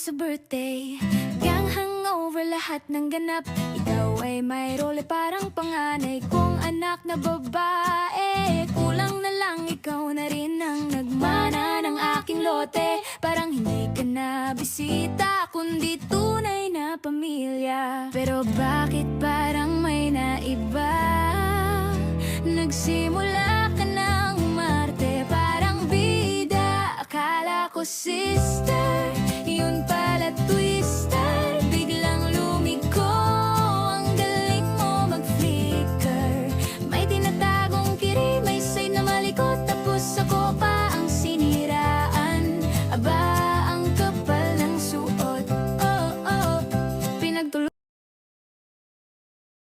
sa birthday. Gang hangover, lahat ng ganap. Ikaw ay may role parang panganay kong anak na babae. Kulang na lang ikaw na rin ang nagmana ng aking lote. Parang hindi ka na bisita, kundi tunay na pamilya. Pero bakit parang may naiba? Nagsimula ka ng umarte, parang bida. Akala ko sister,